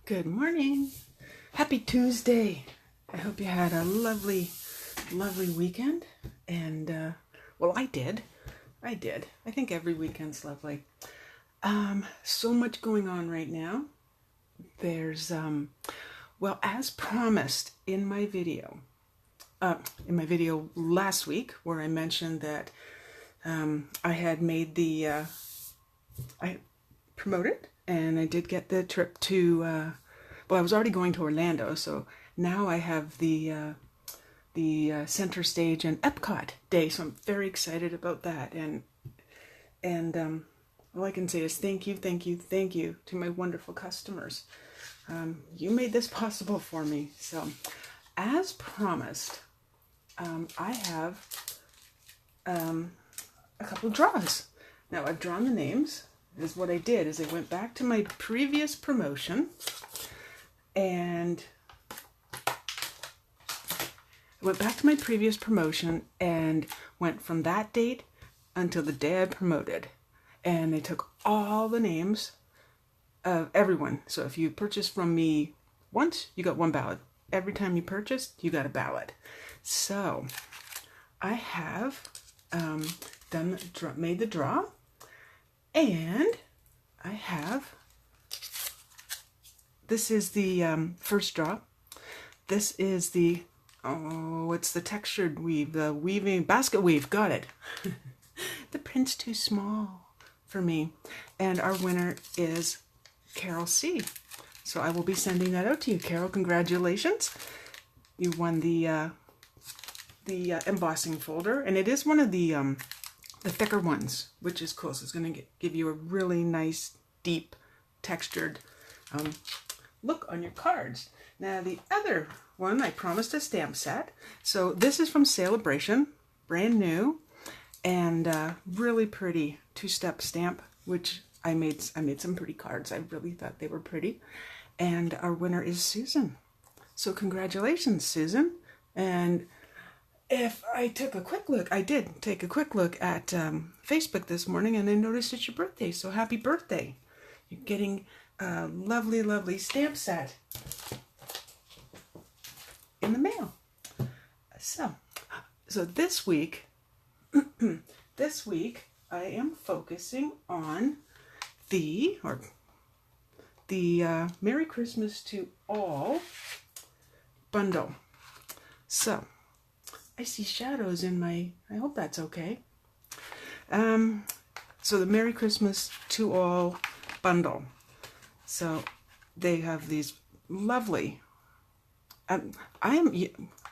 Good morning. Happy Tuesday. I hope you had a lovely, lovely weekend. And, well, I did. I think every weekend's lovely. So much going on right now. There's, well, as promised in my video last week, where I mentioned that I had made I promoted, and I did get the trip to, well, I was already going to Orlando, so now I have the center stage and Epcot day, so I'm very excited about that. And all I can say is thank you, thank you, thank you to my wonderful customers. You made this possible for me. So, as promised, I have a couple of draws. Now, I've drawn the names. Is what I did is I went back to my previous promotion and went from that date until the day I promoted. And they took all the names of everyone. So if you purchased from me once, you got one ballot. Every time you purchased, you got a ballot. So I have made the draw, and I have, this is the first draw. This is the, it's the textured weave, the weaving, basket weave, got it. The print's too small for me. And our winner is Carol C. So I will be sending that out to you. Carol, congratulations. You won the embossing folder, and it is one of the thicker ones, which is cool. So it's going to give you a really nice, deep, textured look on your cards. Now the other one, I promised a stamp set. So this is from Celebration, brand new, and really pretty two-step stamp, which I made some pretty cards. I really thought they were pretty. And our winner is Susan. So congratulations, Susan. And if I took a quick look, I did take a quick look at Facebook this morning, and I noticed it's your birthday. So happy birthday. You're getting a lovely, lovely stamp set in the mail. So this week, I am focusing on the Merry Christmas to All bundle. So I see shadows in my, I hope that's okay. So the Merry Christmas to All bundle. So they have these lovely, I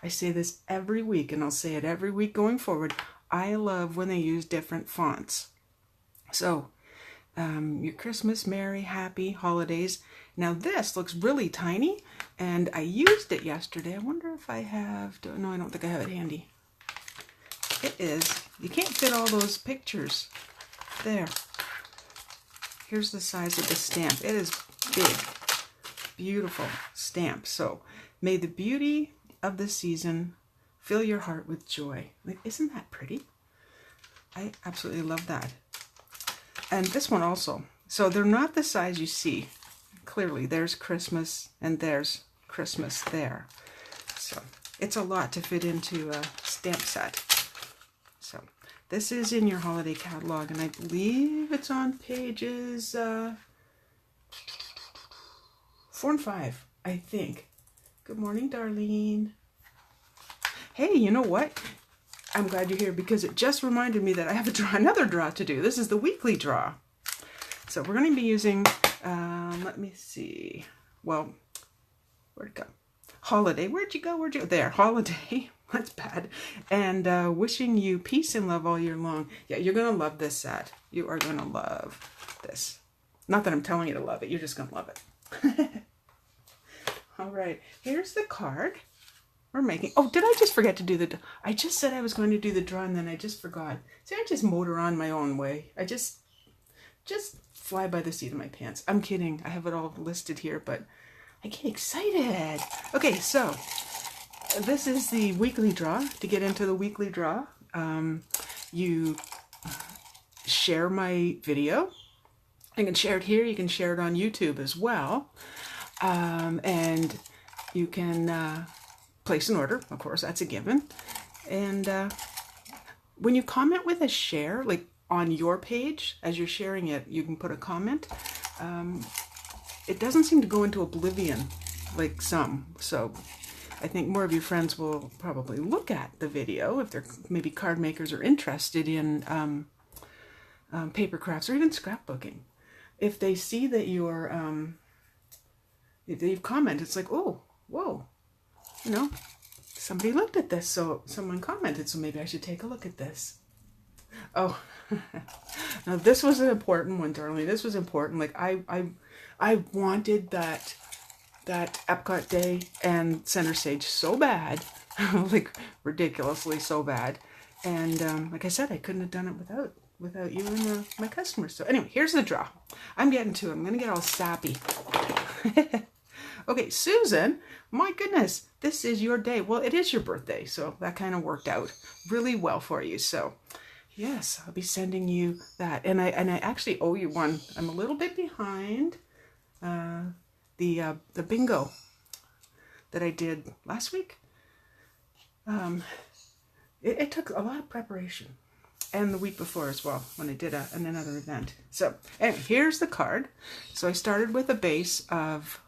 say this every week, and I'll say it every week going forward. I love when they use different fonts. So your Christmas, Merry, Happy Holidays. Now this looks really tiny, and I used it yesterday. I wonder if I have, no, I don't think I have it handy. It is, you can't fit all those pictures. There. Here's the size of the stamp. It is big, beautiful stamp. So may the beauty of the season fill your heart with joy. Like, isn't that pretty? I absolutely love that. And this one also. So they're not the size you see. Clearly, there's Christmas and there's Christmas there. So it's a lot to fit into a stamp set. So this is in your holiday catalog, and I believe it's on pages 4 and 5, I think. Good morning, Darlene. Hey, you know what? I'm glad you're here, because it just reminded me that I have another draw to do. This is the weekly draw. So we're going to be using, let me see. Well, where'd it go? Holiday. Where'd you go? There. Holiday. That's bad. And wishing you peace and love all year long. Yeah, you're going to love this set. You are going to love this. Not that I'm telling you to love it. You're just going to love it. All right. Here's the card. We're making, oh, did I just forget to do I just said I was going to do the draw, and then I just forgot. See, I just motor on my own way. I just fly by the seat of my pants. I'm kidding. I have it all listed here, but I get excited. Okay, so this is the weekly draw. To get into the weekly draw, you share my video. You can share it here. You can share it on YouTube as well. And you can place an order, of course, that's a given. And when you comment with a share, like on your page, as you're sharing it, you can put a comment. It doesn't seem to go into oblivion like some. So I think more of your friends will probably look at the video if they're maybe card makers or interested in paper crafts or even scrapbooking. If they see that you're, if you've commented, it's like, oh, whoa, you know, somebody looked at this, so someone commented, so maybe I should take a look at this. Oh, now this was an important one, darling. This was important. Like I wanted that Epcot Day and Center Stage so bad, like ridiculously so bad. And like I said, I couldn't have done it without you and my customers. So anyway, here's the draw. I'm getting to it. I'm gonna get all sappy. Okay, Susan, my goodness, this is your day. Well, it is your birthday, so that kind of worked out really well for you. So yes, I'll be sending you that. And I actually owe you one. I'm a little bit behind the bingo that I did last week. It took a lot of preparation, and the week before as well when I did another event. So anyway, here's the card. So I started with a base of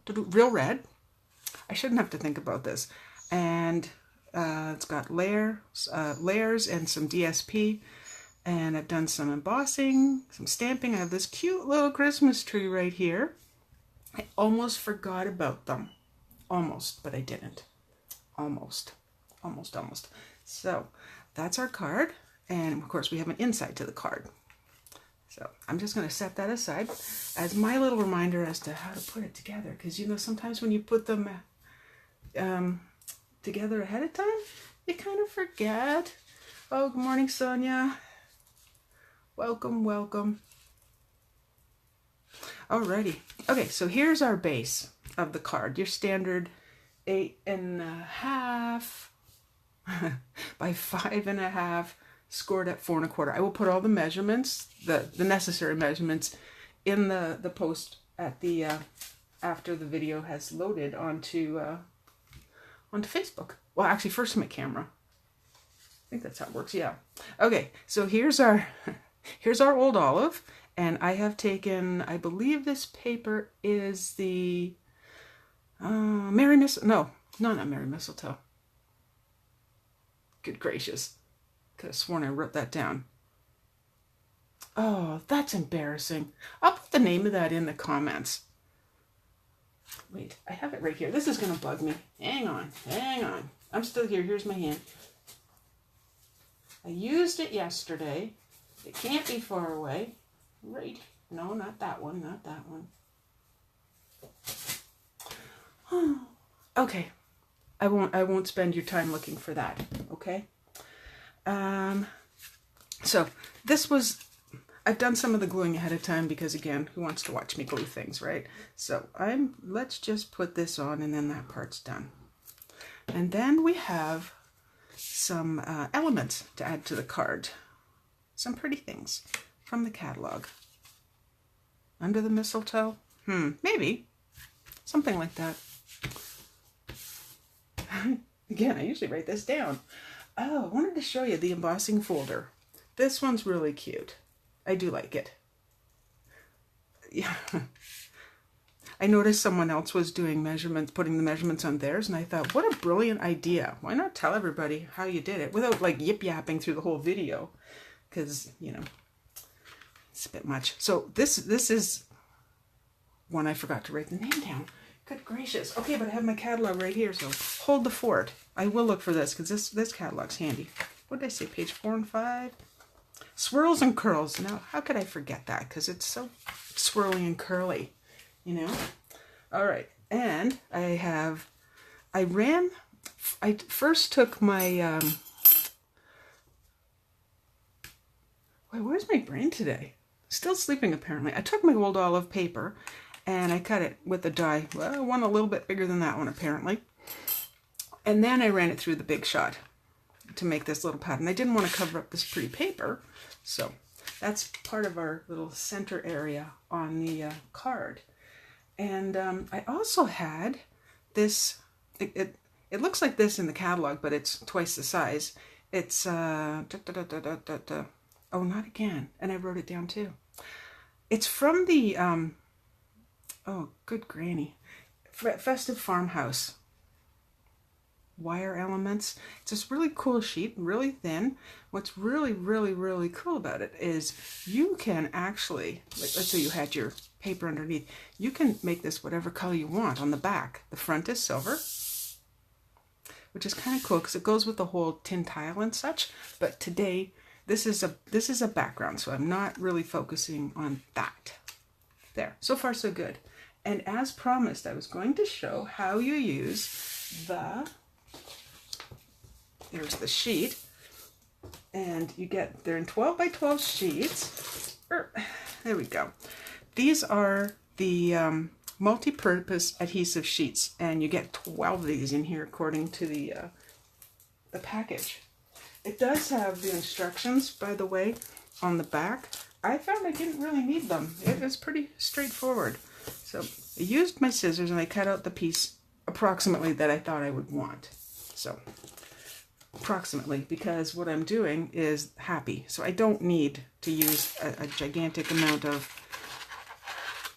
real red. I shouldn't have to think about this. And it's got layers and some DSP. And I've done some embossing, some stamping. I have this cute little Christmas tree right here. I almost forgot about them. Almost, but I didn't. Almost. So that's our card. And of course we have an inside to the card. So I'm just going to set that aside as my little reminder as to how to put it together. Because, you know, sometimes when you put them together ahead of time, you kind of forget. Oh, good morning, Sonia. Welcome, welcome. Alrighty. Okay, so here's our base of the card. Your standard 8.5 by 5.5. Scored at 4 1/4. I will put all the measurements, the necessary measurements, in the post at the after the video has loaded onto Facebook. Well, actually, first my camera. I think that's how it works. Yeah. Okay. So here's our old olive, and I have taken. I believe this paper is the Merry Mistletoe. No, not Merry Mistletoe. Good gracious. Could have sworn I wrote that down. Oh, that's embarrassing. I'll put the name of that in the comments. Wait, I have it right here. This is going to bug me. Hang on. I'm still here. Here's my hand. I used it yesterday. It can't be far away. Right. No, not that one. Not that one. Okay. I won't spend your time looking for that. Okay? So this was, I've done some of the gluing ahead of time because, again, who wants to watch me glue things, right? So let's just put this on, and then that part's done. And then we have some elements to add to the card. Some pretty things from the catalog. Under the mistletoe? Maybe. Something like that. Again, I usually write this down. Oh, I wanted to show you the embossing folder. This one's really cute. I do like it. Yeah. I noticed someone else was doing measurements, putting the measurements on theirs, and I thought, what a brilliant idea. Why not tell everybody how you did it without like yip-yapping through the whole video? Because, you know, it's a bit much. So this is one I forgot to write the name down. Good gracious. Okay, but I have my catalog right here, so hold the fort. I will look for this because this catalog's handy. What did I say? Page 4 and 5? Swirls and curls. Now, how could I forget that? Because it's so swirly and curly, you know? All right. And I first took my, wait, where's my brain today? Still sleeping, apparently. I took my old olive paper and I cut it with a die. Well, one a little bit bigger than that one, apparently. And then I ran it through the Big Shot to make this little pattern. I didn't want to cover up this pretty paper, so that's part of our little center area on the card. And I also had this, it looks like this in the catalog, but it's twice the size. It's, oh, not again. And I wrote it down too. It's from the, oh, good granny, Festive Farmhouse. Wire elements. It's this really cool sheet, really thin. What's really, really, really cool about it is you can actually, like, let's say you had your paper underneath, you can make this whatever color you want on the back. The front is silver, which is kind of cool because it goes with the whole tin tile and such. But today, this is a background, so I'm not really focusing on that. There, so far so good. And as promised, I was going to show how you use there's the sheet, and you get, they're in 12 by 12 sheets. There we go. These are the multi-purpose adhesive sheets, and you get 12 of these in here according to the package. It does have the instructions, by the way, on the back. I found I didn't really need them. It was pretty straightforward. So I used my scissors and I cut out the piece approximately that I thought I would want. So approximately, because what I'm doing is happy. So I don't need to use a gigantic amount of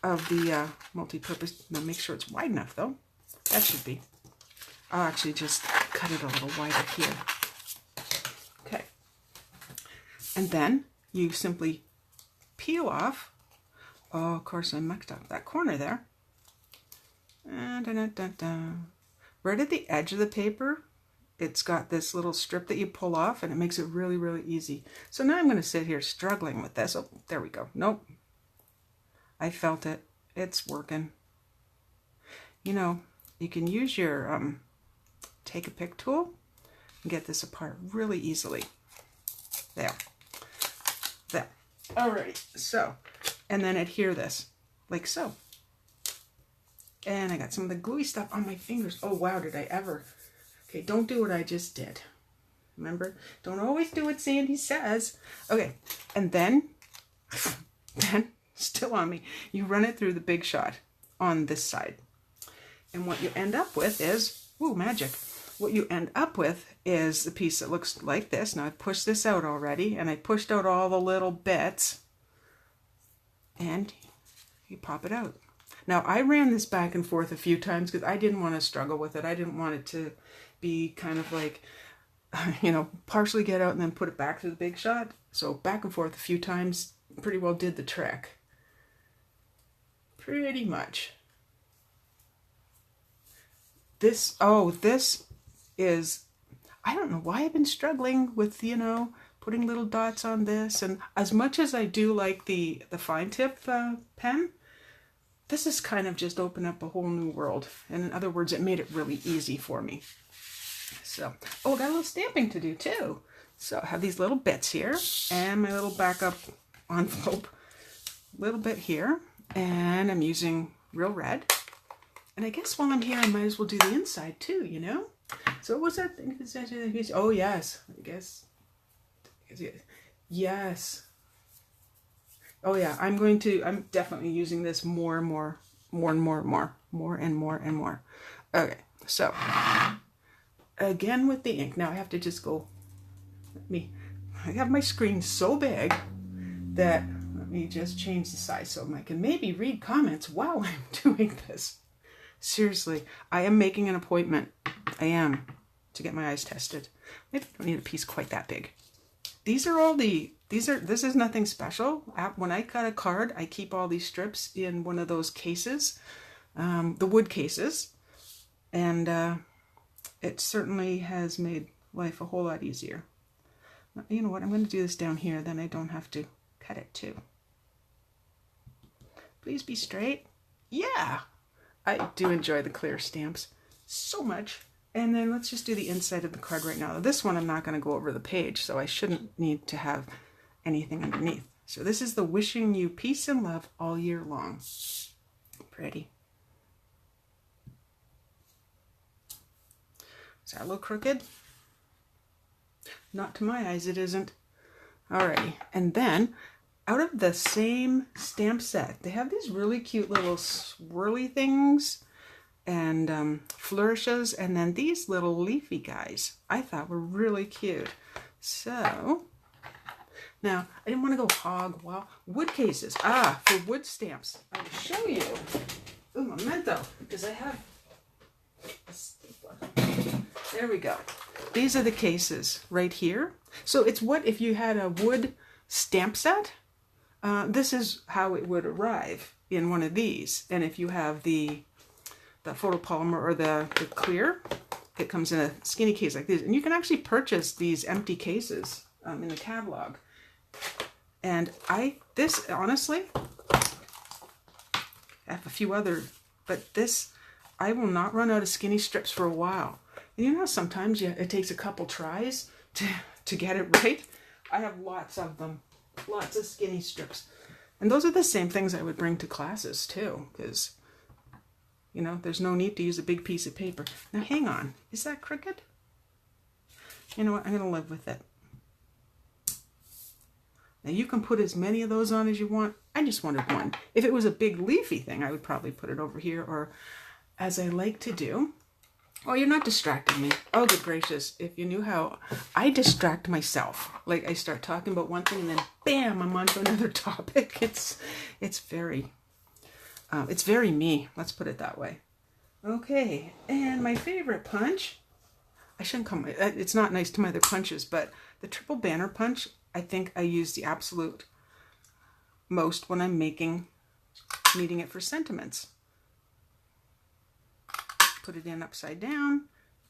the multi-purpose. Now make sure it's wide enough though. That should be. I'll actually just cut it a little wider here. Okay. And then you simply peel off. Oh, of course I mucked up that corner there. Right at the edge of the paper, it's got this little strip that you pull off, and it makes it really, really easy. So now I'm going to sit here struggling with this. Oh, there we go. Nope. I felt it. It's working. You know, you can use your take a pick tool and get this apart really easily. There. There. Alrighty. So, and then adhere this like so. And I got some of the gluey stuff on my fingers. Oh wow, did I ever. Okay, don't do what I just did. Remember, don't always do what Sandy says. Okay, and then still on me, you run it through the Big Shot on this side. And what you end up with is, woo, magic. What you end up with is the piece that looks like this. Now I've pushed this out already, and I pushed out all the little bits. And you pop it out. Now I ran this back and forth a few times because I didn't want to struggle with it. I didn't want it to be kind of like, you know, partially get out and then put it back to the Big Shot. So back and forth a few times pretty well did the trick. Pretty much. This is, I don't know why I've been struggling with, you know, putting little dots on this. And as much as I do like the fine tip pen, this has kind of just opened up a whole new world. And in other words, it made it really easy for me. So, oh, got a little stamping to do too. So I have these little bits here and my little backup envelope, little bit here. And I'm using real red. And I guess while I'm here, I might as well do the inside too, you know? So what was that thing? Oh, yes. I guess. Yes. Oh, yeah. I'm definitely using this more and more. Okay. So, again with the ink. Now I have to just go, I have my screen so big that, let me just change the size so I can maybe read comments while I'm doing this. Seriously, I am making an appointment. I am, to get my eyes tested. Maybe I don't need a piece quite that big. This is nothing special. When I cut a card, I keep all these strips in one of those cases, the wood cases, and it certainly has made life a whole lot easier. You know what, I'm going to do this down here, then I don't have to cut it too. Please be straight. Yeah! I do enjoy the clear stamps so much. And then let's just do the inside of the card right now. This one I'm not going to go over the page, so I shouldn't need to have anything underneath. So this is the wishing you peace and love all year long. Pretty. Is that a little crooked? Not to my eyes, it isn't. Alrighty. And then out of the same stamp set. They have these really cute little swirly things and flourishes, and then these little leafy guys I thought were really cute. So now I didn't want to go hog wild. Wood cases. For wood stamps. I will show you. Ooh, memento, because I have a stapler. There we go. These are the cases right here. So it's what if you had a wood stamp set. This is how it would arrive in one of these. And if you have the photopolymer or the clear, it comes in a skinny case like this. And you can actually purchase these empty cases in the catalog. And this honestly, I have a few other, but this, I will not run out of skinny strips for a while. And you know, sometimes it takes a couple tries to get it right. I have lots of them, lots of skinny strips. And those are the same things I would bring to classes too, because, you know, there's no need to use a big piece of paper. Now hang on, is that crooked? You know what, I'm gonna live with it. Now you can put as many of those on as you want. I just wanted one. If it was a big leafy thing, I would probably put it over here, or as I like to do. Oh, you're not distracting me. Oh, good gracious. If you knew how I distract myself. Like I start talking about one thing and then bam, I'm on to another topic. It's very me. Let's put it that way. Okay, and my favorite punch. I shouldn't come, it's not nice to my other punches, but the triple banner punch, I think I use the absolute most when I'm needing it for sentiments. Put it in upside down,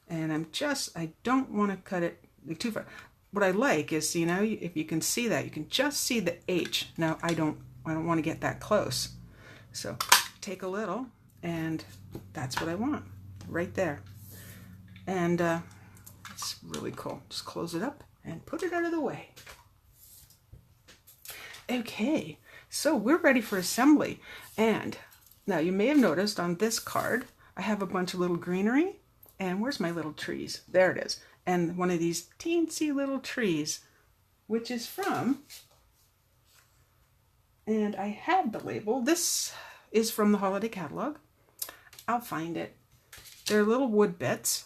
and I don't want to cut it too far. What I like is, you know, if you can see that, you can just see the H. Now I don't want to get that close. So take a little, and that's what I want right there. And it's really cool. Just close it up and put it out of the way. Okay, so we're ready for assembly. And now you may have noticed on this card, I have a bunch of little greenery. And where's my little trees? There it is. And one of these teensy little trees, which is from, and I had the label. This is from the holiday catalog. I'll find it. They're little wood bits.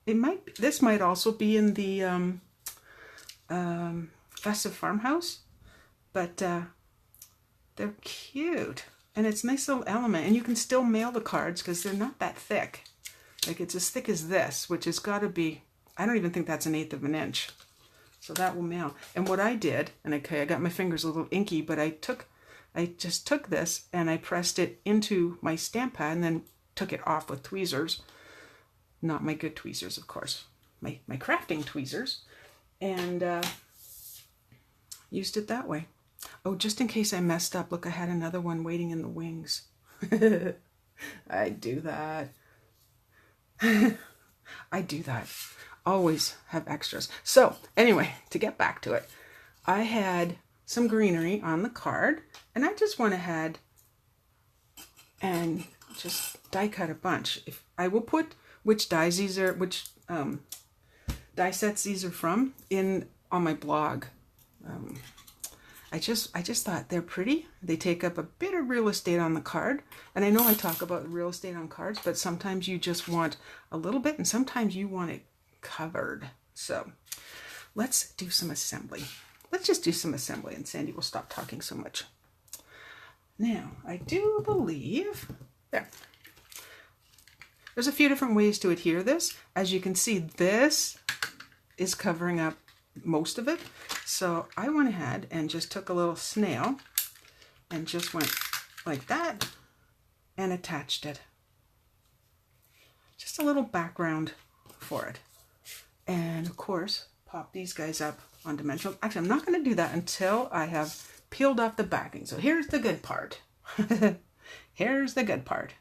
This might also be in the Festive Farmhouse, but they're cute. And it's a nice little element. And you can still mail the cards because they're not that thick. Like it's as thick as this, which has got to be, I don't even think that's 1/8 of an inch. So that will mail. And what I did, and okay, I got my fingers a little inky, but I just took this and I pressed it into my stamp pad and then took it off with tweezers. Not my good tweezers, of course. My crafting tweezers. And used it that way. Oh, just in case I messed up, look, I had another one waiting in the wings. I do that. I do that. Always have extras. So, anyway, to get back to it, I had some greenery on the card, and I just went ahead and just die cut a bunch. I will put which dies these are, which die sets these are from on my blog. I just thought they're pretty. They take up a bit of real estate on the card. And I know I talk about real estate on cards, but sometimes you just want a little bit and sometimes you want it covered. So let's do some assembly. Let's just do some assembly and Sandy will stop talking so much. Now, I do believe, there's a few different ways to adhere this. As you can see, this is covering up most of it. So I went ahead and just took a little snail and just went like that and attached it. Just a little background for it. And of course, pop these guys up on dimensional. Actually, I'm not going to do that until I have peeled off the backing. So here's the good part. Here's the good part.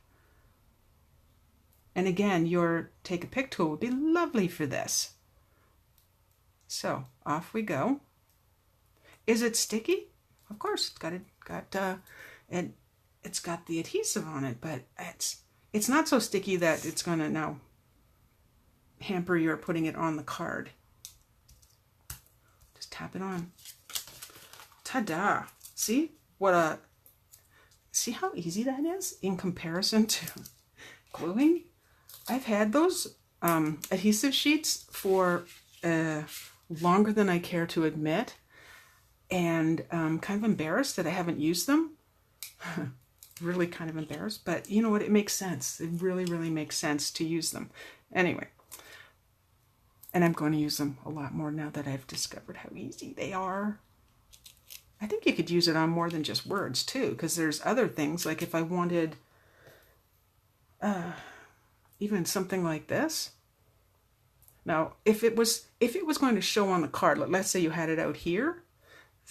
And again, your take a pick tool would be lovely for this. So off we go. Is it sticky? Of course, it's got the adhesive on it, but it's not so sticky that it's going to now hamper your putting it on the card. Just tap it on. Ta-da! See see how easy that is in comparison to gluing? I've had those adhesive sheets for longer than I care to admit, and I'm kind of embarrassed that I haven't used them. Really kind of embarrassed, but you know what? It makes sense. It really, really makes sense to use them. Anyway, and I'm going to use them a lot more now that I've discovered how easy they are. I think you could use it on more than just words too, because there's other things, like if I wanted even something like this. Now, if it was going to show on the card, let's say you had it out here,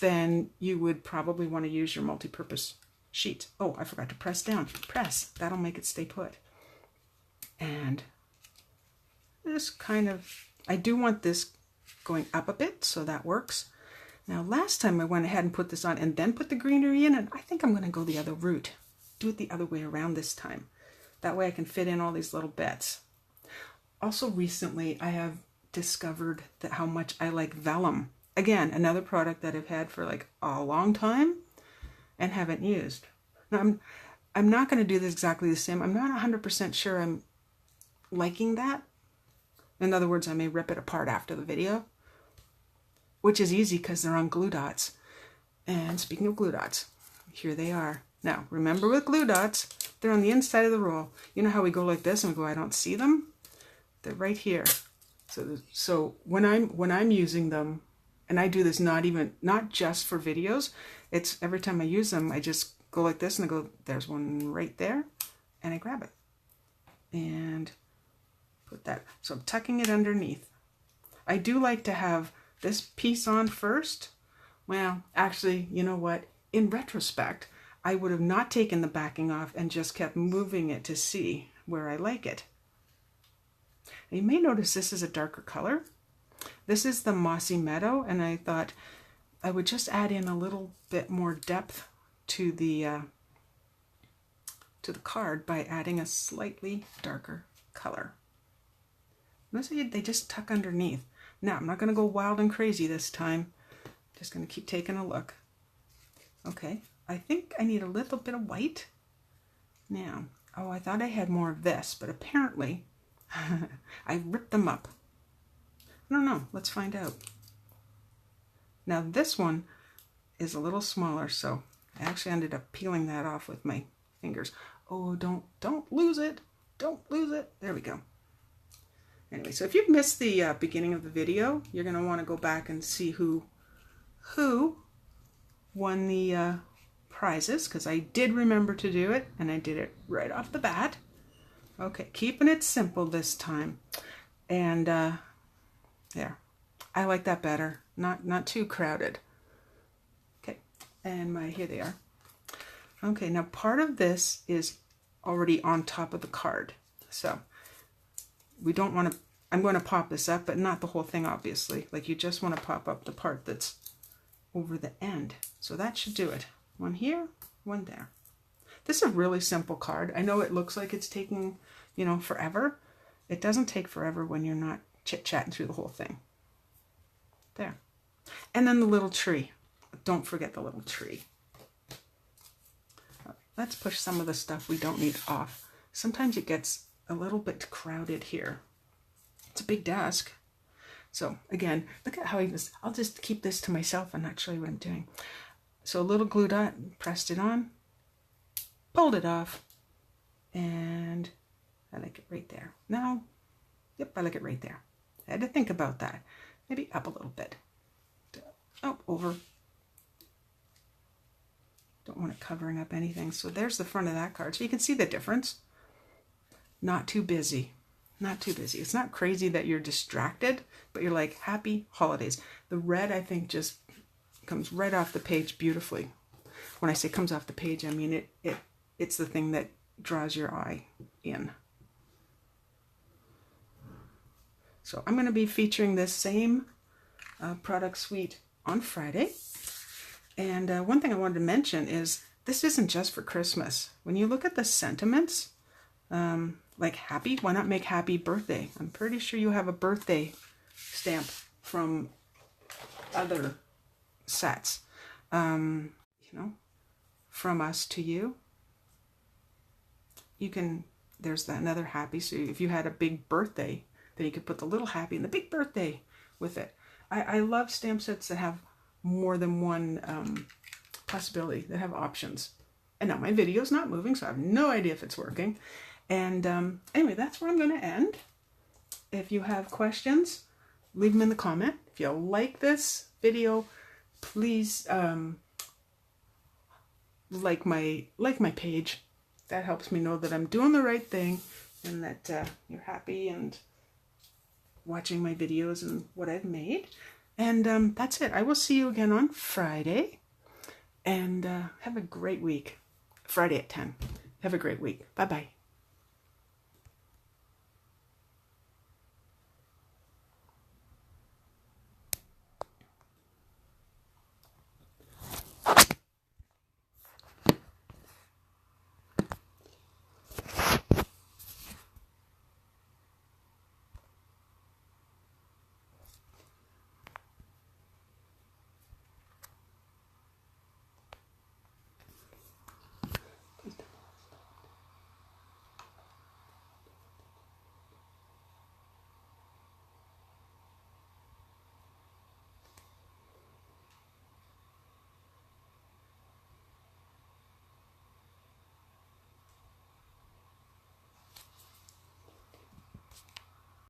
then you would probably want to use your multi-purpose sheet. Oh, I forgot to press down. Press. That'll make it stay put. And this kind of, I do want this going up a bit, so that works. Now, last time I went ahead and put this on and then put the greenery in, and I think I'm going to go the other route. Do it the other way around this time. That way I can fit in all these little bits. Also recently, I have discovered that how much I like vellum. Again, another product that I've had for like a long time and haven't used. Now, I'm not going to do this exactly the same. I'm not 100% sure I'm liking that. In other words, I may rip it apart after the video, which is easy because they're on glue dots. And speaking of glue dots, here they are. Now, remember with glue dots, they're on the inside of the roll. You know how we go like this and we go, I don't see them? They're right here. So when I'm using them, and I do this not just for videos, it's every time I use them, I just go like this and I go, there's one right there, and I grab it and put that. So I'm tucking it underneath. I do like to have this piece on first. Well, actually, you know what? In retrospect, I would have not taken the backing off and just kept moving it to see where I like it. And you may notice this is a darker color. This is the Mossy Meadow, and I thought I would just add in a little bit more depth to the card by adding a slightly darker color. Notice they just tuck underneath. Now, I'm not going to go wild and crazy this time. Just going to keep taking a look. Okay, I think I need a little bit of white. Now, oh, I thought I had more of this, but apparently I ripped them up. I don't know. Let's find out. Now, this one is a little smaller, so I actually ended up peeling that off with my fingers. Oh, don't lose it. Don't lose it. There we go. Anyway, so if you've missed the beginning of the video, you're going to want to go back and see who won the prizes, because I did remember to do it, and I did it right off the bat. Okay, keeping it simple this time. And there. I like that better. Not too crowded. Okay, and here they are. Okay, now part of this is already on top of the card. So we don't want to, I'm going to pop this up, but not the whole thing, obviously. Like, you just want to pop up the part that's over the end. So that should do it. One here, one there. This is a really simple card. I know it looks like it's taking, you know, forever. It doesn't take forever when you're not chit-chatting through the whole thing. There. And then the little tree. Don't forget the little tree. Let's push some of the stuff we don't need off. Sometimes it gets a little bit crowded here. It's a big desk. So again, look at how I'll just keep this to myself and not show you what I'm doing. So a little glue dot, pressed it on, pulled it off, and I like it right there. Now, yep, I like it right there. I had to think about that. Maybe up a little bit. Oh, over. Don't want it covering up anything. So there's the front of that card. So you can see the difference. Not too busy. Not too busy. It's not crazy that you're distracted, but you're like, happy holidays. The red, I think, just comes right off the page beautifully. When I say comes off the page, I mean it's the thing that draws your eye in. So I'm going to be featuring this same product suite on Friday. And one thing I wanted to mention is this isn't just for Christmas. When you look at the sentiments, like happy, why not make happy birthday? I'm pretty sure you have a birthday stamp from other sets. you know, from us to you. You can, there's another happy. So if you had a big birthday, then you could put the little happy and the big birthday with it. I love stamp sets that have more than one possibility, that have options. And now my video's not moving, so I have no idea if it's working. And anyway, that's where I'm going to end. If you have questions, leave them in the comment. If you like this video, please like my page. That helps me know that I'm doing the right thing and that you're happy and watching my videos and what I've made. And that's it. I will see you again on Friday. And have a great week. Friday at 10. Have a great week. Bye-bye.